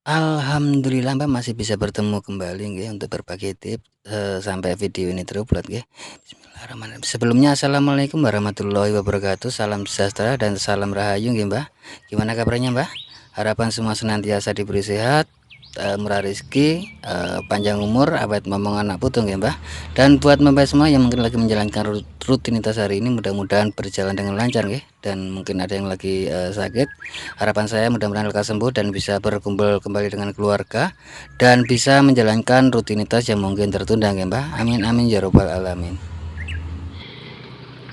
Alhamdulillah Mbak masih bisa bertemu kembali nggih untuk berbagi tips, sampai video ini terupload nggih. Bismillahirrahmanirrahim. Sebelumnya assalamualaikum warahmatullahi wabarakatuh, salam sejahtera dan salam rahayu nggih Mbah. Gimana kabarnya Mbah? Harapan semua senantiasa diberi sehat, murah rezeki, panjang umur, awet momong anak putu nggih Mbah. Dan buat Mbak semua yang mungkin lagi menjalankan rutinitas hari ini mudah-mudahan berjalan dengan lancar nggih, dan mungkin ada yang lagi sakit. Harapan saya mudah-mudahan lekas sembuh dan bisa berkumpul kembali dengan keluarga dan bisa menjalankan rutinitas yang mungkin tertunda nggih Mbah. Amin amin ya robbal alamin.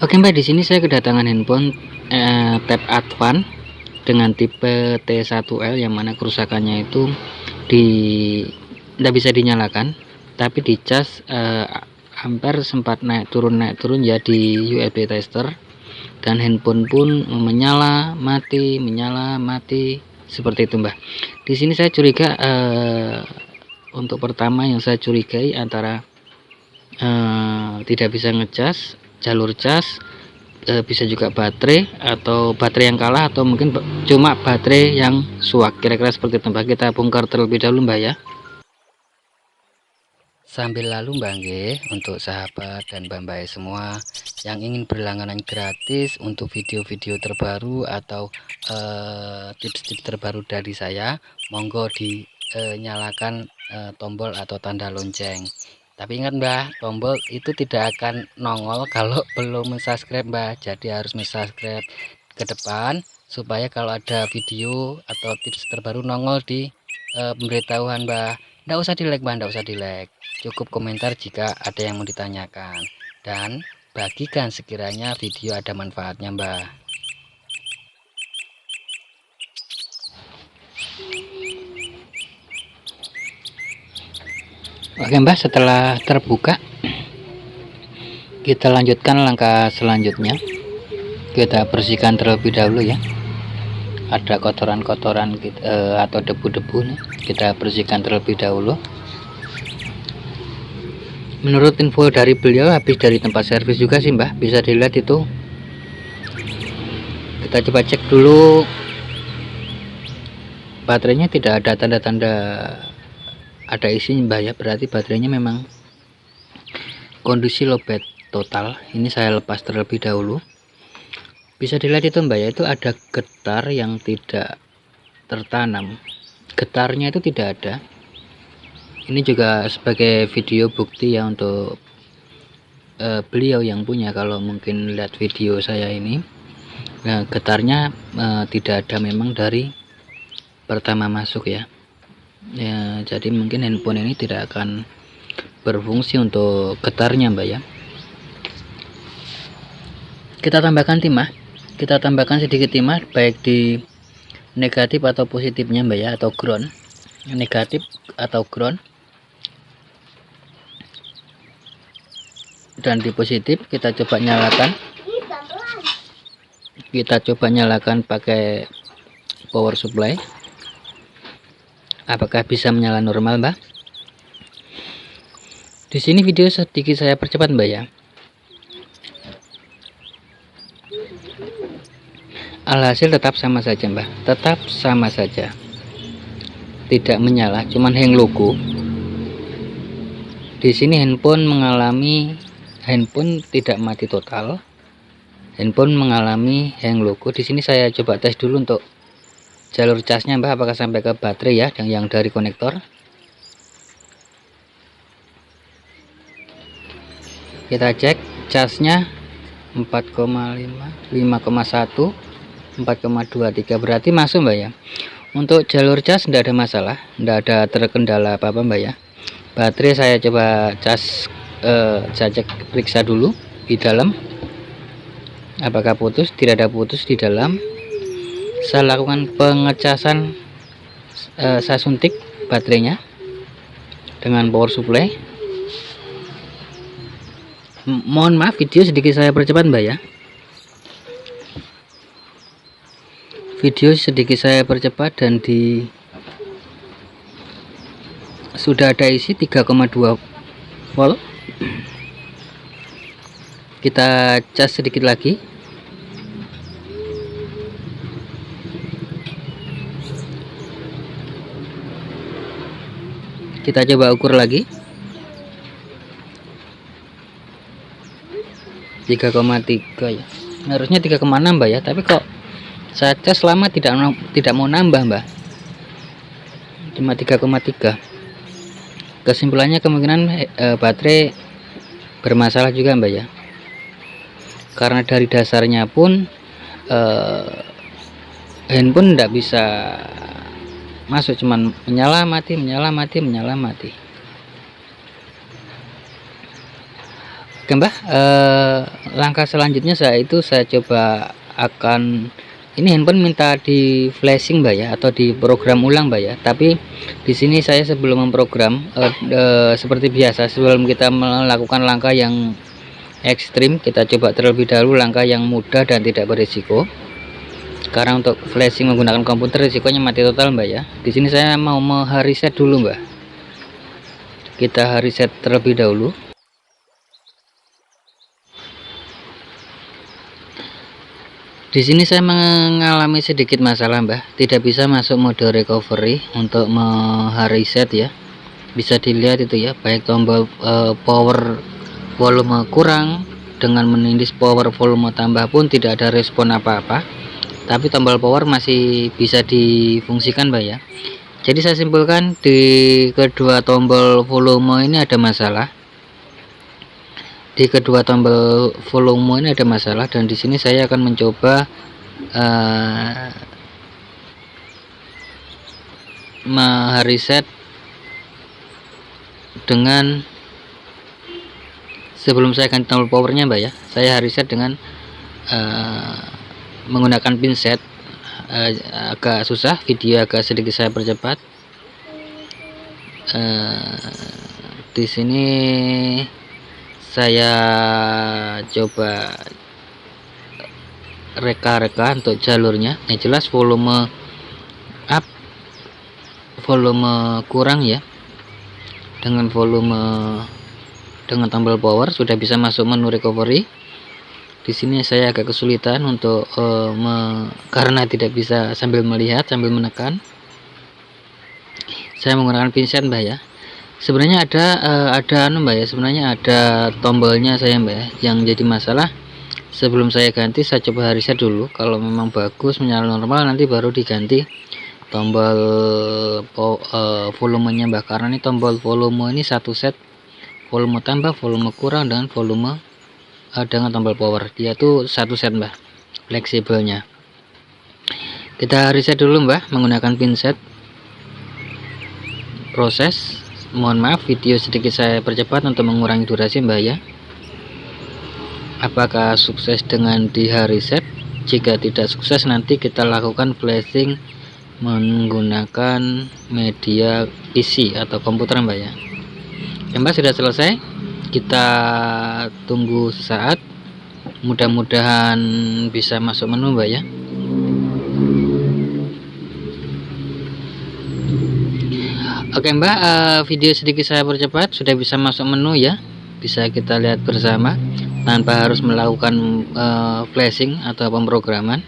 Oke Mbak, di sini saya kedatangan handphone Tab Advan dengan tipe T1L yang mana kerusakannya itu tidak bisa dinyalakan, tapi di cas ampere sempat naik turun ya di USB tester, dan handphone pun menyala mati seperti itu Mbak. Di sini saya curiga untuk pertama yang saya curigai antara tidak bisa ngecas, jalur cas, bisa juga baterai atau baterai yang kalah, atau mungkin cuma baterai yang suak, kira-kira seperti itu Mbak. Kita bongkar terlebih dahulu Mbak ya. Sambil lalu Mbak nggih, untuk sahabat dan Mbak semua yang ingin berlangganan gratis untuk video-video terbaru atau tips-tips terbaru dari saya, monggo dinyalakan tombol atau tanda lonceng. Tapi ingat Mbak, tombol itu tidak akan nongol kalau belum subscribe Mbak. Jadi harus subscribe ke depan supaya kalau ada video atau tips terbaru nongol di pemberitahuan Mbak. Nggak usah di like Mbak, nggak usah di like. Cukup komentar jika ada yang mau ditanyakan, dan bagikan sekiranya video ada manfaatnya Mbak. Oke Mbak, setelah terbuka kita lanjutkan langkah selanjutnya. Kita bersihkan terlebih dahulu ya. Ada kotoran-kotoran atau debu-debu nih, kita bersihkan terlebih dahulu. Menurut info dari beliau habis dari tempat servis juga sih Mbah, bisa dilihat itu. Kita coba cek dulu, baterainya tidak ada tanda-tanda ada isinya Mbah ya, berarti baterainya memang kondisi lowbat total. Ini saya lepas terlebih dahulu. Bisa dilihat itu Mbak ya, itu ada getar yang tidak tertanam, getarnya itu tidak ada. Ini juga sebagai video bukti ya untuk beliau yang punya, kalau mungkin lihat video saya ini, getarnya tidak ada memang dari pertama masuk ya. Jadi mungkin handphone ini tidak akan berfungsi untuk getarnya Mbak ya. Kita tambahkan timah, kita tambahkan sedikit timah baik di negatif atau positifnya Mbak ya, atau ground, negatif atau ground. Dan di positif kita coba nyalakan, pakai power supply. Apakah bisa menyala normal Mbak? Di sini video sedikit saya percepat Mbak ya. Alhasil tetap sama saja Mbak, tetap sama saja, tidak menyala, cuman hang logo. Di sini handphone tidak mati total, handphone mengalami hang logo. Di sini saya coba tes dulu untuk jalur casnya Mbak, apakah sampai ke baterai ya, yang dari konektor. Kita cek casnya 4,5, 5,1, 4,23, berarti masuk Mbak ya. Untuk jalur cas tidak ada masalah, tidak ada terkendala apa-apa Mbak ya. Baterai saya coba cas, saya cek, periksa dulu di dalam apakah putus. Tidak ada putus di dalam. Saya lakukan pengecasan, saya suntik baterainya dengan power supply. Mohon maaf video sedikit saya percepat Mbak ya, video sedikit saya percepat, dan sudah ada isi 3,2 volt. Kita cas sedikit lagi. Kita coba ukur lagi. 3,3 ya. Harusnya 3,6 Mbak ya, tapi kok saya cas lama tidak mau nambah Mbak. Cuma 3,3. Kesimpulannya kemungkinan baterai bermasalah juga Mbak ya. Karena dari dasarnya pun handphone tidak bisa masuk, cuman menyala mati. Oke Mbak, langkah selanjutnya saya coba akan, ini handphone minta di flashing Mbak ya, atau di program ulang Mbak ya. Tapi di sini saya sebelum memprogram seperti biasa, sebelum kita melakukan langkah yang ekstrim, kita coba terlebih dahulu langkah yang mudah dan tidak berisiko. Karena untuk flashing menggunakan komputer risikonya mati total Mbak ya. Di sini saya mau reset dulu Mbak. Kita reset terlebih dahulu. Di sini saya mengalami sedikit masalah Mbak, tidak bisa masuk mode recovery untuk reset ya. Bisa dilihat itu ya, baik tombol power volume kurang dengan menindis power volume tambah pun tidak ada respon apa-apa. Tapi tombol power masih bisa difungsikan Mbak ya. Jadi saya simpulkan di kedua tombol volume ini ada masalah. Di kedua tombol volume ini ada masalah, dan di sini saya akan mencoba reset dengan, sebelum saya ganti tombol powernya Mbak ya, saya reset dengan menggunakan pinset. Agak susah, video agak sedikit saya percepat. Di sini saya coba reka untuk jalurnya. Yang jelas volume up, volume kurang ya. Dengan tombol power sudah bisa masuk menu recovery. Di sini saya agak kesulitan untuk karena tidak bisa sambil melihat, sambil menekan. Saya menggunakan pinset Mbak ya. Sebenarnya ada Mbak ya, sebenarnya ada tombolnya saya Mbak ya. Yang jadi masalah, sebelum saya ganti saya coba reset dulu. Kalau memang bagus menyala normal, nanti baru diganti tombol volumenya Mbak. Karena ini tombol volume ini satu set, volume tambah, volume kurang, dengan volume dengan tombol power, dia tuh satu set Mbak, fleksibelnya. Kita reset dulu Mbak menggunakan pinset. Proses, mohon maaf video sedikit saya percepat untuk mengurangi durasi Mbak ya. Apakah sukses dengan di reset? Jika tidak sukses, nanti kita lakukan flashing menggunakan media PC atau komputer Mbak ya. Mbak sudah selesai, kita tunggu sesaat, mudah-mudahan bisa masuk menu Mbak ya. Oke Mbak, video sedikit saya percepat, sudah bisa masuk menu ya, bisa kita lihat bersama tanpa harus melakukan flashing atau pemrograman.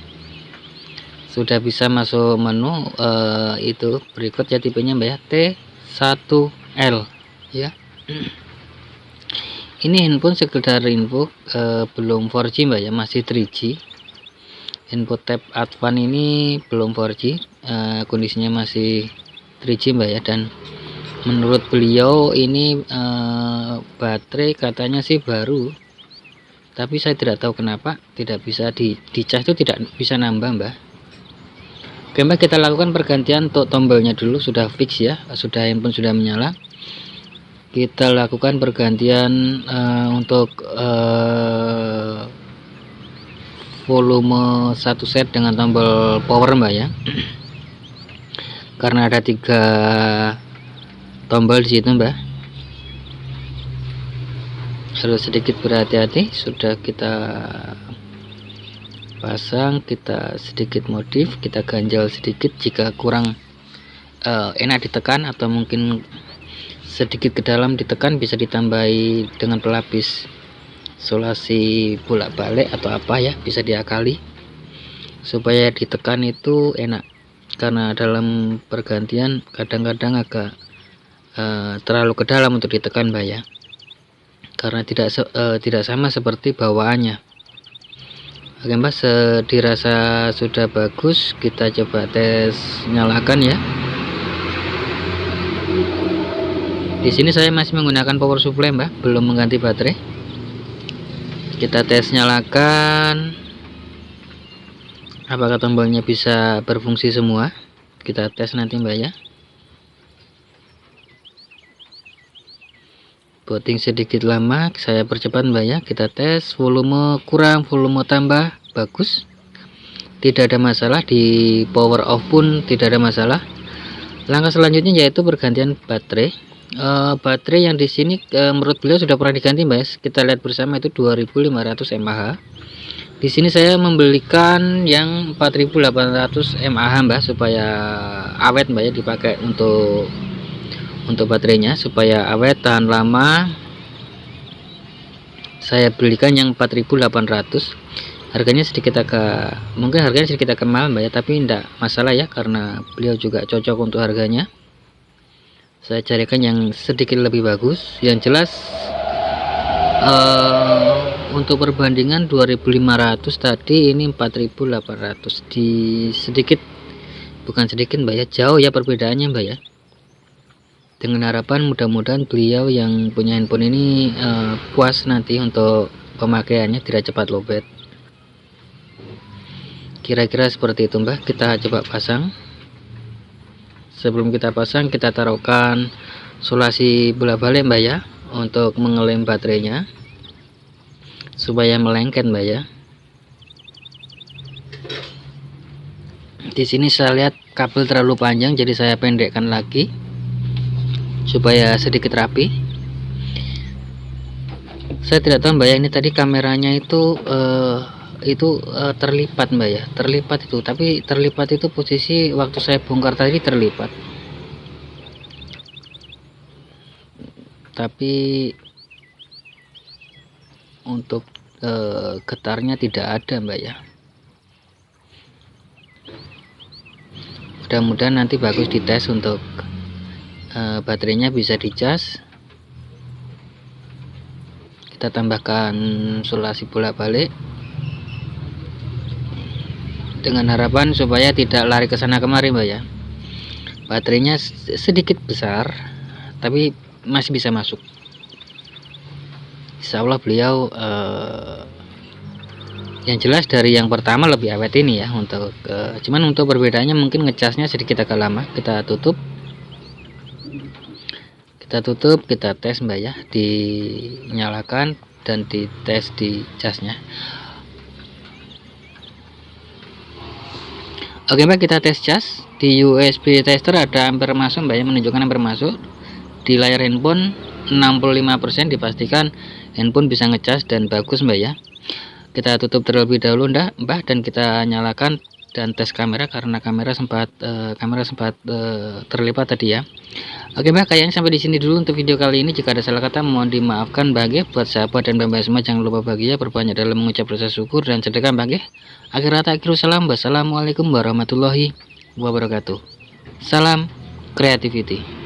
Sudah bisa masuk menu. Itu berikut ya, tipenya Mbak ya, T1L ya. Ini handphone sekedar info, belum 4G Mbak ya, masih 3G. Input tab Advan ini belum 4G, kondisinya masih 3G Mbak ya. Dan menurut beliau ini baterai katanya sih baru, tapi saya tidak tahu kenapa tidak bisa di cas itu tidak bisa nambah Mbak. Oke Mbak, kita lakukan pergantian untuk tombolnya dulu, sudah fix ya, handphone sudah menyala. Kita lakukan pergantian untuk volume satu set dengan tombol power Mbak ya. Karena ada 3 tombol di situ Mbak, harus sedikit berhati-hati. Sudah kita pasang, kita sedikit modif, kita ganjal sedikit jika kurang enak ditekan, atau mungkin sedikit ke dalam ditekan, bisa ditambahi dengan pelapis isolasi bolak-balik atau apa ya, bisa diakali supaya ditekan itu enak. Karena dalam pergantian kadang-kadang agak terlalu ke dalam untuk ditekan Mbak ya, karena tidak sama seperti bawaannya. Oke Mbak, dirasa sudah bagus, kita coba tes nyalakan ya. Di sini saya masih menggunakan power supply Mbak, belum mengganti baterai. Kita tes nyalakan, apakah tombolnya bisa berfungsi semua. Kita tes nanti Mbak ya. Booting sedikit lama, saya percepat Mbak ya. Kita tes volume kurang, volume tambah, bagus, tidak ada masalah. Di power off pun tidak ada masalah. Langkah selanjutnya yaitu pergantian baterai. Baterai yang di sini menurut beliau sudah pernah diganti Mbak ya. Kita lihat bersama itu 2500 mAh. Di sini saya membelikan yang 4800 mAh Mbak, supaya awet Mbak ya, dipakai untuk baterainya supaya awet tahan lama. Saya belikan yang 4800. Harganya sedikit mungkin harganya sedikit mahal Mbak ya, tapi tidak masalah ya, karena beliau juga cocok untuk harganya. Saya carikan yang sedikit lebih bagus. Yang jelas untuk perbandingan 2500 tadi, ini 4800, bukan sedikit Mbak ya, jauh ya perbedaannya Mbak ya. Dengan harapan mudah-mudahan beliau yang punya handphone ini puas nanti untuk pemakaiannya, tidak cepat lowbat. Kira-kira seperti itu Mbak. Kita coba pasang. Sebelum kita pasang, kita taruhkan sulasi bola balik Mbak ya, untuk mengelem baterainya supaya melengket Mbak ya. Di sini saya lihat kabel terlalu panjang, jadi saya pendekkan lagi supaya sedikit rapi. Saya tidak tahu Mbak ya, ini tadi kameranya itu terlipat Mbak ya, terlipat itu, tapi terlipat itu posisi waktu saya bongkar tadi terlipat, tapi untuk getarnya tidak ada Mbak ya. Mudah-mudahan nanti bagus dites untuk baterainya bisa dicas. Kita tambahkan sulasi bolak-balik dengan harapan supaya tidak lari ke sana kemari Mbak ya. Baterainya sedikit besar tapi masih bisa masuk. Insya Allah beliau yang jelas dari yang pertama lebih awet ini ya. Untuk cuman untuk perbedaannya mungkin ngecasnya sedikit agak lama. Kita tutup, kita tes Mbak ya, dinyalakan dan dites di casnya. Oke Mbak, kita tes cas. Di USB tester ada ampere masuk Mbak ya, menunjukkan ampere masuk. Di layar handphone 65%, dipastikan handphone bisa ngecas dan bagus Mbak ya. Kita tutup terlebih dahulu Mbak, dan kita nyalakan dan tes kamera, karena kamera sempat terlipat tadi ya. Oke Mbak, kayaknya sampai di sini dulu untuk video kali ini. Jika ada salah kata mohon dimaafkan Mbak. Buat sahabat dan Mbak semua, jangan lupa bahagia, berbanyak dalam mengucap rasa syukur dan sedekah Mbak. Akhirat akhir salam. Wassalamualaikum warahmatullahi wabarakatuh. Salam creativity.